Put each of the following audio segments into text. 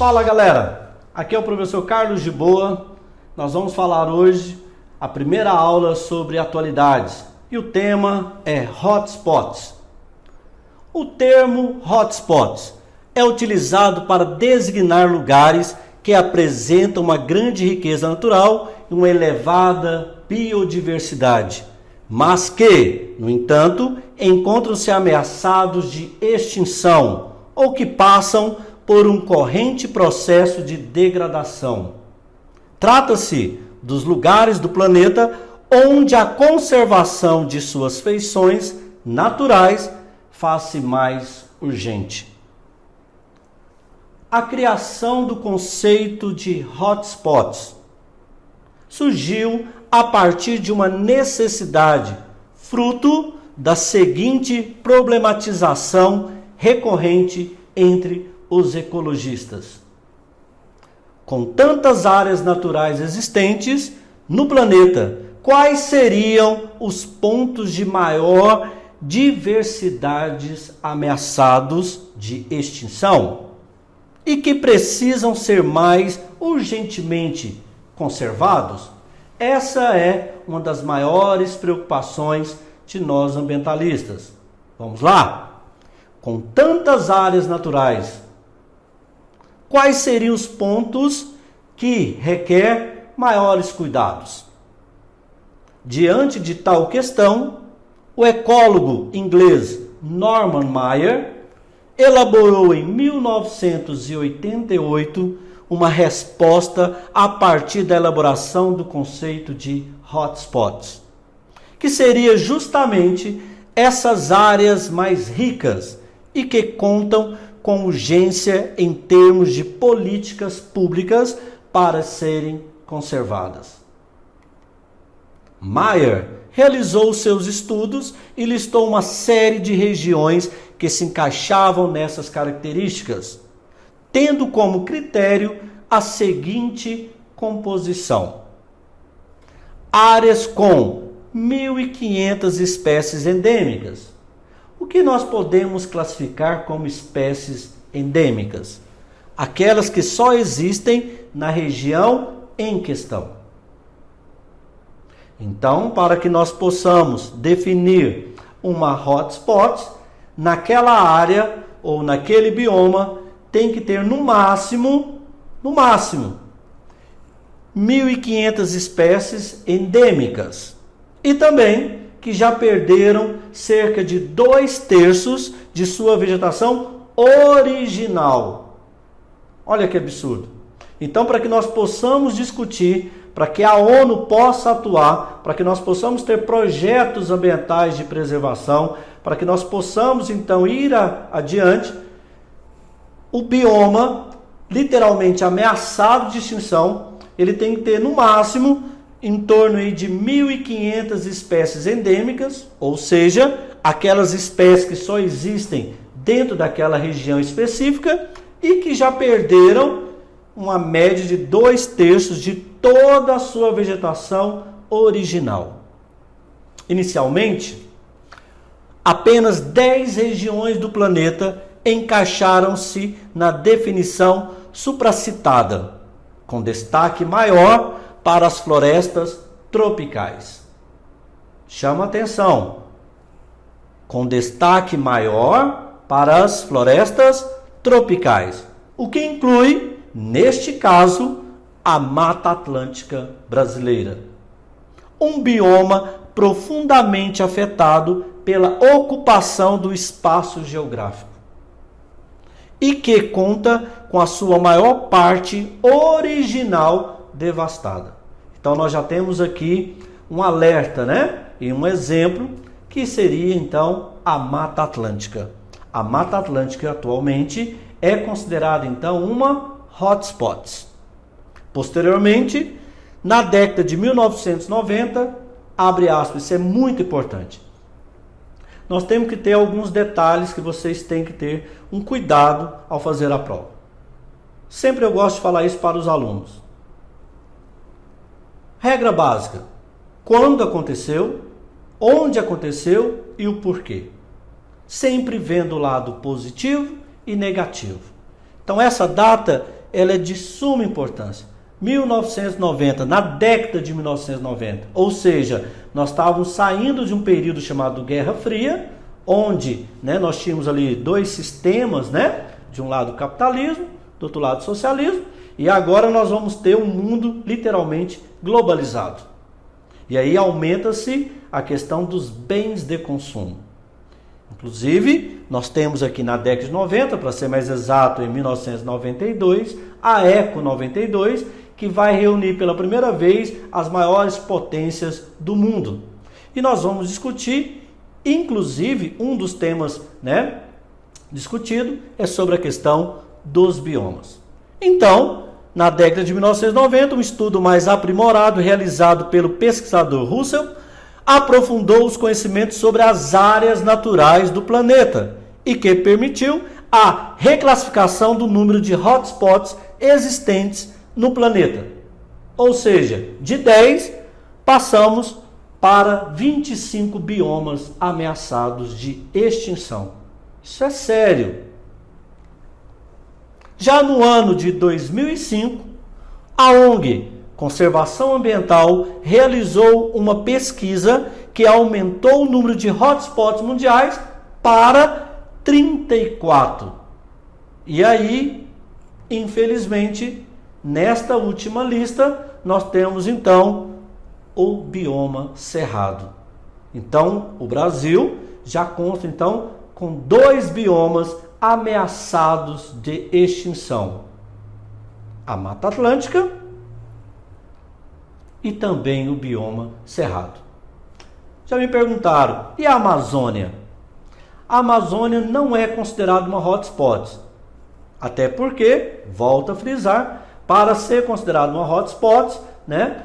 Fala galera, aqui é o professor Carlos de Boa. Nós vamos falar hoje a primeira aula sobre atualidades e o tema é hotspots. O termo hotspots é utilizado para designar lugares que apresentam uma grande riqueza natural e uma elevada biodiversidade, mas que, no entanto, encontram-se ameaçados de extinção ou que passam por um corrente processo de degradação. Trata-se dos lugares do planeta onde a conservação de suas feições naturais faz-se mais urgente. A criação do conceito de hotspots surgiu a partir de uma necessidade, fruto da seguinte problematização recorrente entre os ecologistas. Com tantas áreas naturais existentes no planeta, quais seriam os pontos de maior diversidade ameaçados de extinção e que precisam ser mais urgentemente conservados? Essa é uma das maiores preocupações de nós ambientalistas. Vamos lá? Com tantas áreas naturais, quais seriam os pontos que requer maiores cuidados? Diante de tal questão, o ecólogo inglês Norman Maier elaborou em 1988 uma resposta a partir da elaboração do conceito de hotspots, que seria justamente essas áreas mais ricas e que contam com urgência em termos de políticas públicas para serem conservadas. Maier realizou seus estudos e listou uma série de regiões que se encaixavam nessas características, tendo como critério a seguinte composição: áreas com 1.500 espécies endêmicas. O que nós podemos classificar como espécies endêmicas? Aquelas que só existem na região em questão. Então, para que nós possamos definir uma hotspot, naquela área ou naquele bioma tem que ter no máximo 1.500 espécies endêmicas. E também que já perderam cerca de 2/3 de sua vegetação original. Olha que absurdo. Então, para que nós possamos discutir, para que a ONU possa atuar, para que nós possamos ter projetos ambientais de preservação, para que nós possamos então ir adiante, o bioma literalmente ameaçado de extinção, ele tem que ter no máximo em torno de 1.500 espécies endêmicas, ou seja, aquelas espécies que só existem dentro daquela região específica e que já perderam uma média de 2/3 de toda a sua vegetação original. Inicialmente, apenas 10 regiões do planeta encaixaram-se na definição supracitada, com destaque maior para as florestas tropicais. Chama atenção, com destaque maior para as florestas tropicais, o que inclui, neste caso, a Mata Atlântica brasileira. Um bioma profundamente afetado pela ocupação do espaço geográfico e que conta com a sua maior parte original devastada. Então nós já temos aqui um alerta, né? E um exemplo que seria então a Mata Atlântica. A Mata Atlântica atualmente é considerada então uma hotspot. Posteriormente, na década de 1990, abre aspas, isso é muito importante. Nós temos que ter alguns detalhes que vocês têm que ter um cuidado ao fazer a prova. Sempre eu gosto de falar isso para os alunos. Regra básica: quando aconteceu, onde aconteceu e o porquê. Sempre vendo o lado positivo e negativo. Então essa data ela é de suma importância. 1990, na década de 1990, ou seja, nós estávamos saindo de um período chamado Guerra Fria, onde, né, nós tínhamos ali dois sistemas, né, de um lado o capitalismo, do outro lado o socialismo, e agora nós vamos ter um mundo literalmente globalizado. E aí aumenta-se a questão dos bens de consumo. Inclusive, nós temos aqui na década de 90, para ser mais exato, em 1992, a Eco 92, que vai reunir pela primeira vez as maiores potências do mundo. E nós vamos discutir, inclusive, um dos temas, né, discutido é sobre a questão dos biomas. Então, na década de 1990, um estudo mais aprimorado realizado pelo pesquisador Russell aprofundou os conhecimentos sobre as áreas naturais do planeta e que permitiu a reclassificação do número de hotspots existentes no planeta. Ou seja, de 10 passamos para 25 biomas ameaçados de extinção. Isso é sério. Já no ano de 2005, a ONG Conservação Ambiental realizou uma pesquisa que aumentou o número de hotspots mundiais para 34. E aí, infelizmente, nesta última lista, nós temos então o bioma cerrado. Então, o Brasil já consta então com 2 biomas ameaçados de extinção: a Mata Atlântica e também o bioma cerrado. Já me perguntaram, e a Amazônia? A Amazônia não é considerada uma hotspot, até porque, volto a frisar, para ser considerada uma hotspot, né,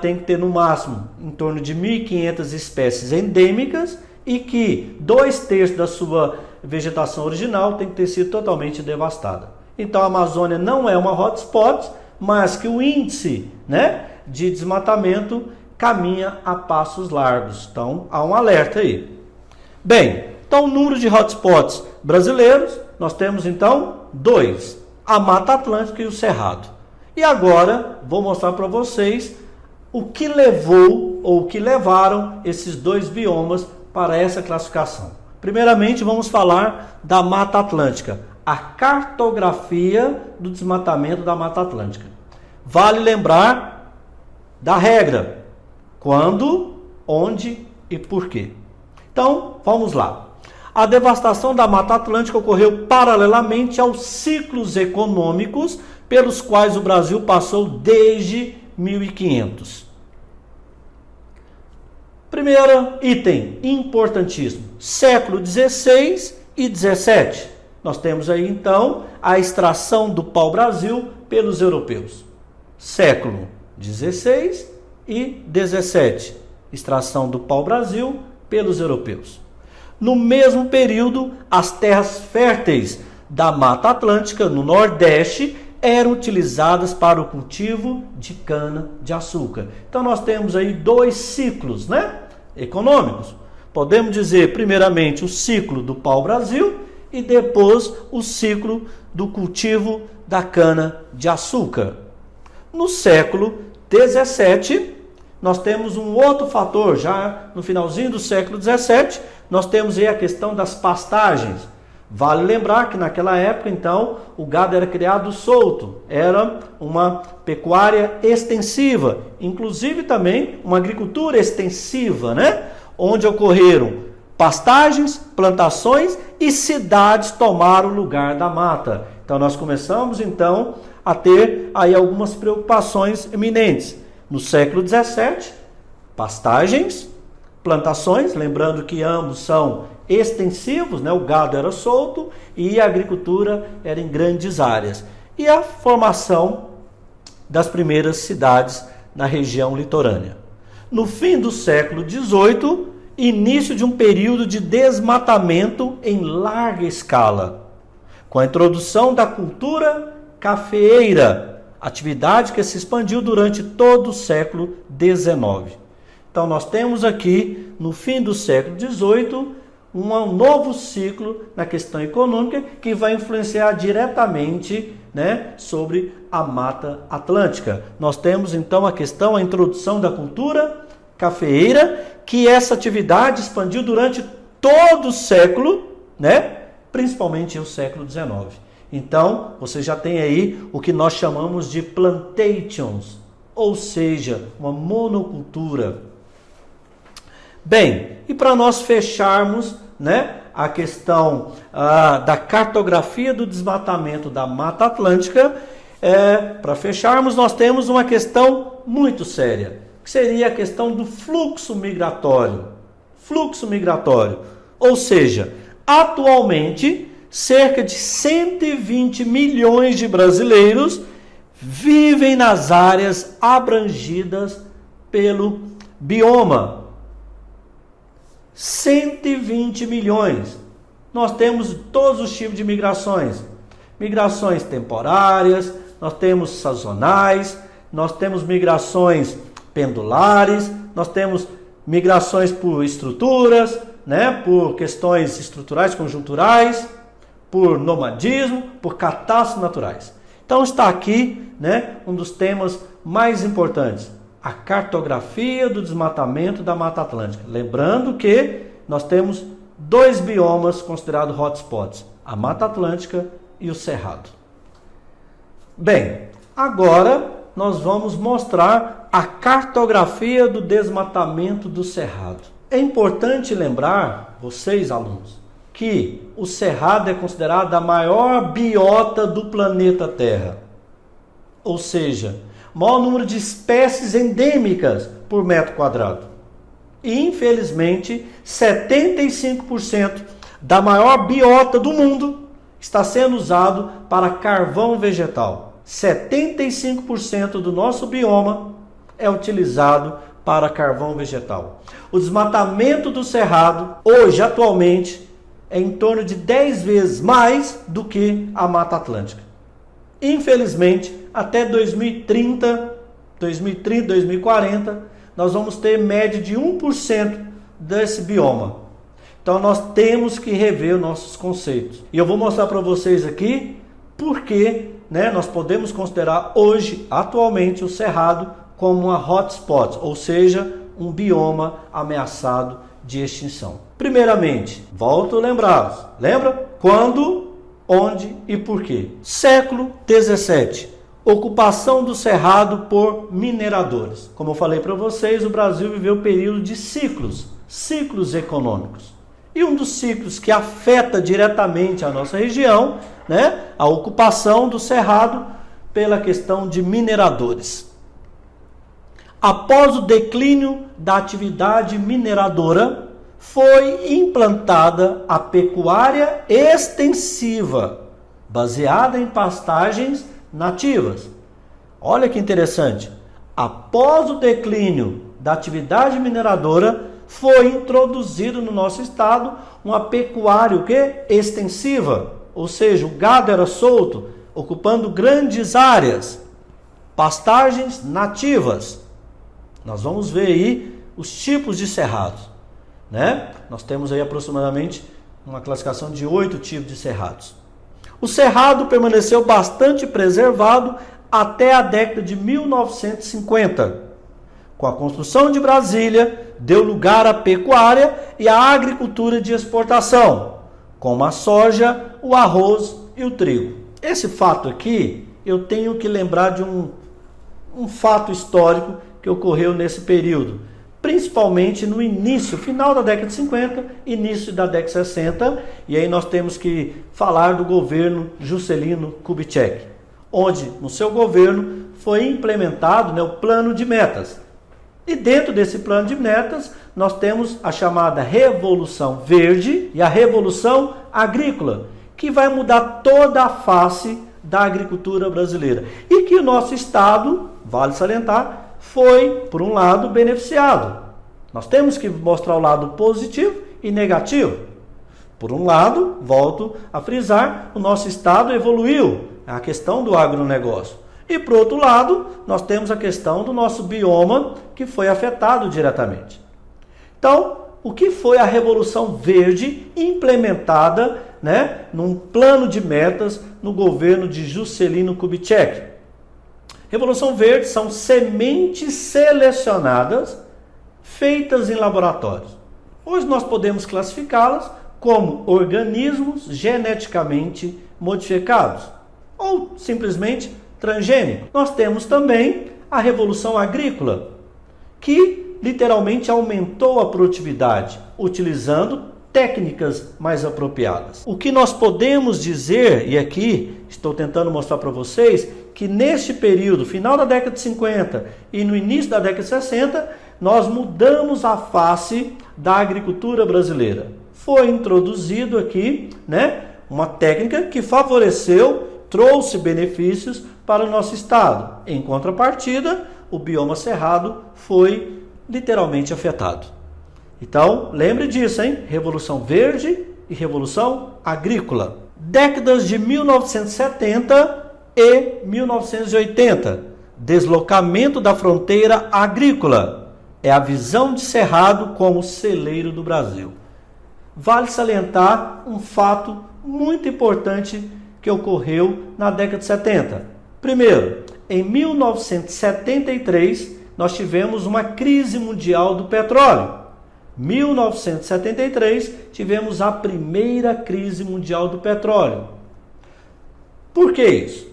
tem que ter no máximo em torno de 1.500 espécies endêmicas e que 2/3 da sua vegetação original tem que ter sido totalmente devastada. Então a Amazônia não é uma hotspot, mas que o índice, né, de desmatamento caminha a passos largos. Então há um alerta aí. Bem, então o número de hotspots brasileiros, nós temos então 2, a Mata Atlântica e o Cerrado. E agora vou mostrar para vocês o que levou ou o que levaram esses 2 biomas para essa classificação. Primeiramente vamos falar da Mata Atlântica, a cartografia do desmatamento da Mata Atlântica. Vale lembrar da regra: quando, onde e por quê. Então, vamos lá. A devastação da Mata Atlântica ocorreu paralelamente aos ciclos econômicos pelos quais o Brasil passou desde 1500. Primeiro item importantíssimo: século XVI e XVII. Nós temos aí então a extração do pau-brasil pelos europeus. Século XVI e XVII, extração do pau-brasil pelos europeus. No mesmo período, as terras férteis da Mata Atlântica, no Nordeste, eram utilizadas para o cultivo de cana-de-açúcar. Então nós temos aí 2 ciclos, né, econômicos. Podemos dizer, primeiramente, o ciclo do pau-brasil e depois o ciclo do cultivo da cana-de-açúcar. No século XVII, nós temos um outro fator. Já no finalzinho do século XVII, nós temos aí a questão das pastagens. Vale lembrar que naquela época, então, o gado era criado solto, era uma pecuária extensiva, inclusive também uma agricultura extensiva, né? Onde ocorreram pastagens, plantações e cidades tomaram o lugar da mata. Então nós começamos então a ter aí algumas preocupações eminentes. No século XVII, pastagens, plantações, lembrando que ambos são extensivos, né? O gado era solto e a agricultura era em grandes áreas. E a formação das primeiras cidades na região litorânea. No fim do século XVIII, início de um período de desmatamento em larga escala, com a introdução da cultura cafeeira, atividade que se expandiu durante todo o século XIX. Então nós temos aqui, no fim do século XVIII, um novo ciclo na questão econômica que vai influenciar diretamente, né, sobre a Mata Atlântica. Nós temos então a introdução da cultura cafeeira, que essa atividade expandiu durante todo o século, né, principalmente o século XIX. Então, você já tem aí o que nós chamamos de plantations, ou seja, uma monocultura. Bem, e para nós fecharmos, né, a questão da cartografia do desmatamento da Mata Atlântica, para fecharmos, nós temos uma questão muito séria, que seria a questão do fluxo migratório. Fluxo migratório, ou seja, atualmente, cerca de 120 milhões de brasileiros vivem nas áreas abrangidas pelo bioma. 120 milhões. Nós temos todos os tipos de migrações. Migrações temporárias, nós temos sazonais, nós temos migrações pendulares, nós temos migrações por estruturas, né, por questões estruturais, conjunturais, por nomadismo, por catástrofes naturais. Então está aqui, né, um dos temas mais importantes, a cartografia do desmatamento da Mata Atlântica. Lembrando que nós temos dois biomas considerados hotspots, a Mata Atlântica e o Cerrado. Bem, agora nós vamos mostrar a cartografia do desmatamento do Cerrado. É importante lembrar, vocês alunos, que o Cerrado é considerado a maior biota do planeta Terra. Ou seja, maior número de espécies endêmicas por metro quadrado. E, infelizmente, 75% da maior biota do mundo está sendo usado para carvão vegetal. 75% do nosso bioma é utilizado para carvão vegetal. O desmatamento do Cerrado, hoje, atualmente, é em torno de 10 vezes mais do que a Mata Atlântica. Infelizmente, até 2030, 2040, nós vamos ter média de 1% desse bioma. Então nós temos que rever os nossos conceitos. E eu vou mostrar para vocês aqui porque, né, nós podemos considerar hoje, atualmente, o Cerrado como uma hotspot, ou seja, um bioma ameaçado de extinção. Primeiramente, volto a lembrá-los. Lembra? Quando, onde e por quê? Século 17. Ocupação do Cerrado por mineradores. Como eu falei para vocês, o Brasil viveu um período de ciclos econômicos. E um dos ciclos que afeta diretamente a nossa região, né, a ocupação do Cerrado pela questão de mineradores. Após o declínio da atividade mineradora, foi implantada a pecuária extensiva, baseada em pastagens nativas. Olha que interessante. Após o declínio da atividade mineradora, foi introduzido no nosso estado uma pecuária extensiva, ou seja, o gado era solto, ocupando grandes áreas, pastagens nativas. Nós vamos ver aí os tipos de cerrados, né? Nós temos aí aproximadamente uma classificação de 8 tipos de cerrados. O cerrado permaneceu bastante preservado até a década de 1950. Com a construção de Brasília, deu lugar à pecuária e à agricultura de exportação, como a soja, o arroz e o trigo. Esse fato aqui, eu tenho que lembrar de um fato histórico que ocorreu nesse período, principalmente no início, final da década de 50, início da década de 60, e aí nós temos que falar do governo Juscelino Kubitschek, onde no seu governo foi implementado, né, o plano de metas. E dentro desse plano de metas, nós temos a chamada Revolução Verde e a Revolução Agrícola, que vai mudar toda a face da agricultura brasileira. E que o nosso estado, vale salientar, foi, por um lado, beneficiado. Nós temos que mostrar o lado positivo e negativo. Por um lado, volto a frisar, o nosso estado evoluiu, a questão do agronegócio. E por outro lado, nós temos a questão do nosso bioma que foi afetado diretamente. Então, o que foi a Revolução Verde implementada, né, num plano de metas no governo de Juscelino Kubitschek. Revolução Verde são sementes selecionadas feitas em laboratórios. Hoje nós podemos classificá-las como organismos geneticamente modificados ou simplesmente transgênicos. Nós temos também a Revolução Agrícola, que literalmente aumentou a produtividade, utilizando técnicas mais apropriadas. O que nós podemos dizer, e aqui estou tentando mostrar para vocês, que neste período, final da década de 50 e no início da década de 60, nós mudamos a face da agricultura brasileira. Foi introduzido aqui, né, uma técnica que favoreceu, trouxe benefícios para o nosso estado. Em contrapartida, o bioma cerrado foi literalmente afetado. Então, lembre disso, hein? Revolução Verde e Revolução Agrícola. Décadas de 1970 e 1980. Deslocamento da fronteira agrícola. É a visão de Cerrado como celeiro do Brasil. Vale salientar um fato muito importante que ocorreu na década de 70. Primeiro, em 1973, nós tivemos uma crise mundial do petróleo. 1973, tivemos a primeira crise mundial do petróleo. Por que isso?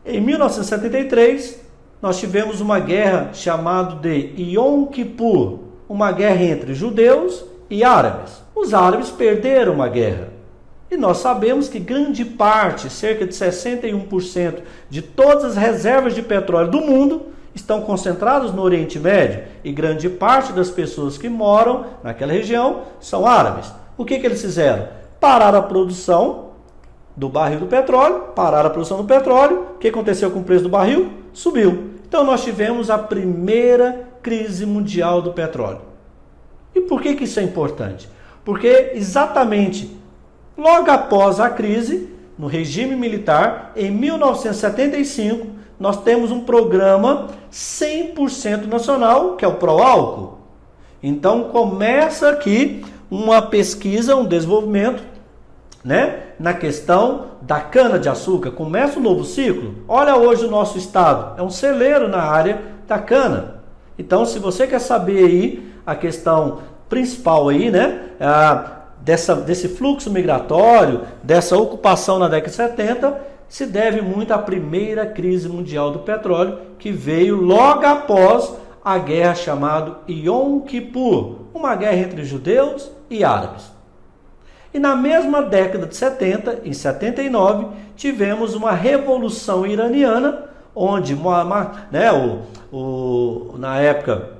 Em 1973, nós tivemos uma guerra chamada de Yom Kippur, uma guerra entre judeus e árabes. Os árabes perderam uma guerra. E nós sabemos que grande parte, cerca de 61% de todas as reservas de petróleo do mundo estão concentradas no Oriente Médio e grande parte das pessoas que moram naquela região são árabes. O que eles fizeram? Pararam a produção do barril do petróleo, pararam a produção do petróleo. O que aconteceu com o preço do barril? Subiu. Então nós tivemos a primeira crise mundial do petróleo. E por que isso é importante? Porque exatamente logo após a crise, no regime militar, em 1975, nós temos um programa 100% nacional, que é o Proálcool. Então começa aqui uma pesquisa, um desenvolvimento, né, na questão da cana-de-açúcar. Começa um novo ciclo. Olha hoje o nosso estado, é um celeiro na área da cana. Então, se você quer saber aí a questão principal aí, né, desse fluxo migratório, dessa ocupação na década de 70, se deve muito à primeira crise mundial do petróleo, que veio logo após a guerra chamada Yom Kippur, uma guerra entre judeus e árabes. E na mesma década de 70, em 79, tivemos uma revolução iraniana, onde né, na época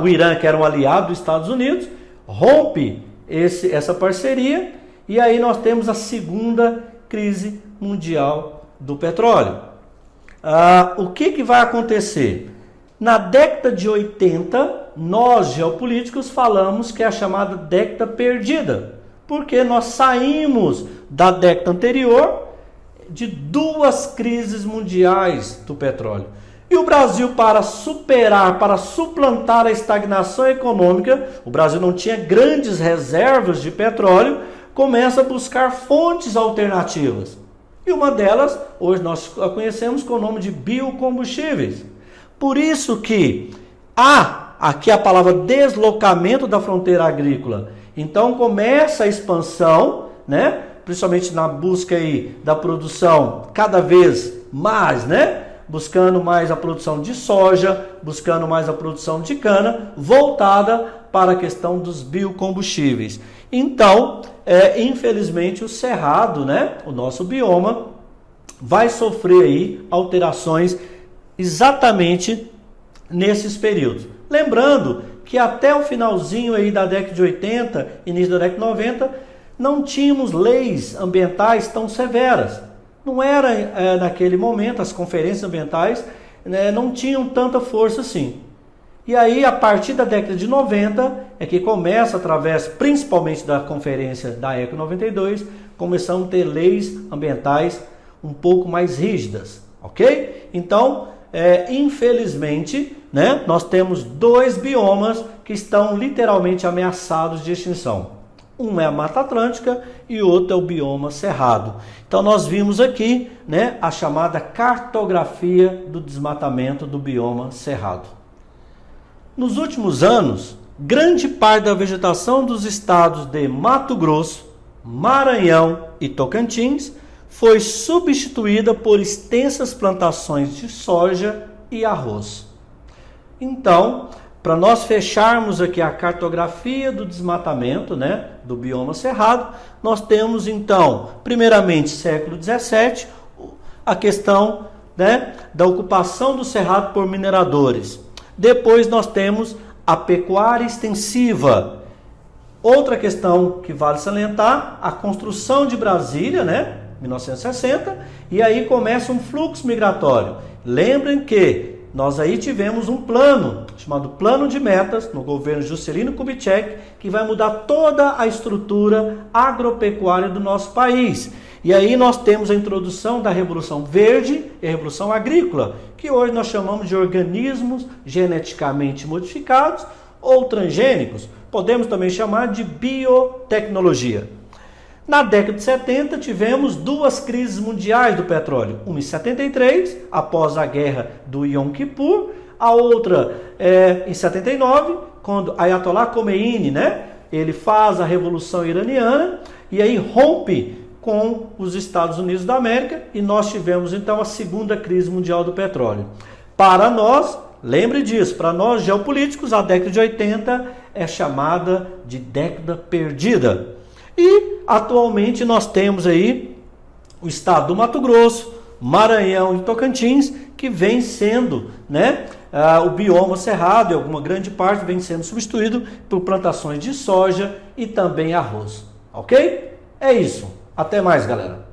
o Irã, que era um aliado dos Estados Unidos, rompe essa parceria, e aí nós temos a segunda crise mundial do petróleo. O que vai acontecer? Na década de 80, nós geopolíticos falamos que é a chamada década perdida, porque nós saímos da década anterior de duas crises mundiais do petróleo. E o Brasil, para suplantar a estagnação econômica, o Brasil não tinha grandes reservas de petróleo, começa a buscar fontes alternativas. E uma delas, hoje nós a conhecemos com o nome de biocombustíveis. Por isso que há aqui a palavra deslocamento da fronteira agrícola. Então começa a expansão, né? Principalmente na busca aí da produção cada vez mais, né? Buscando mais a produção de soja, buscando mais a produção de cana, voltada para a questão dos biocombustíveis. Então, infelizmente, o cerrado, né, o nosso bioma, vai sofrer aí alterações exatamente nesses períodos. Lembrando que até o finalzinho aí da década de 80, início da década de 90, não tínhamos leis ambientais tão severas. Não era, naquele momento, as conferências ambientais, né, não tinham tanta força assim. E aí, a partir da década de 90, é que começa, através principalmente da conferência da ECO 92, começamos a ter leis ambientais um pouco mais rígidas, ok? Então, infelizmente, né, nós temos dois biomas que estão literalmente ameaçados de extinção. Um é a Mata Atlântica e o outro é o bioma Cerrado. Então nós vimos aqui, né, a chamada cartografia do desmatamento do bioma Cerrado. Nos últimos anos, grande parte da vegetação dos estados de Mato Grosso, Maranhão e Tocantins foi substituída por extensas plantações de soja e arroz. Então, para nós fecharmos aqui a cartografia do desmatamento, né, do bioma Cerrado, nós temos então, primeiramente, século XVII, a questão, né, da ocupação do Cerrado por mineradores. Depois nós temos a pecuária extensiva. Outra questão que vale salientar, a construção de Brasília, né, 1960, e aí começa um fluxo migratório. Lembrem que nós aí tivemos um plano, chamado Plano de Metas, no governo Juscelino Kubitschek, que vai mudar toda a estrutura agropecuária do nosso país. E aí nós temos a introdução da Revolução Verde e a Revolução Agrícola, que hoje nós chamamos de organismos geneticamente modificados ou transgênicos. Podemos também chamar de biotecnologia. Na década de 70, tivemos duas crises mundiais do petróleo. Uma em 73, após a guerra do Yom Kippur. A outra em 79, quando Ayatollah Khomeini, né, ele faz a Revolução Iraniana e aí rompe com os Estados Unidos da América. E nós tivemos, então, a segunda crise mundial do petróleo. Para nós, lembre disso, para nós geopolíticos, a década de 80 é chamada de década perdida. E atualmente nós temos aí o estado do Mato Grosso, Maranhão e Tocantins, que vem sendo, né, o bioma Cerrado, e alguma grande parte vem sendo substituído por plantações de soja e também arroz. Ok? É isso. Até mais, galera.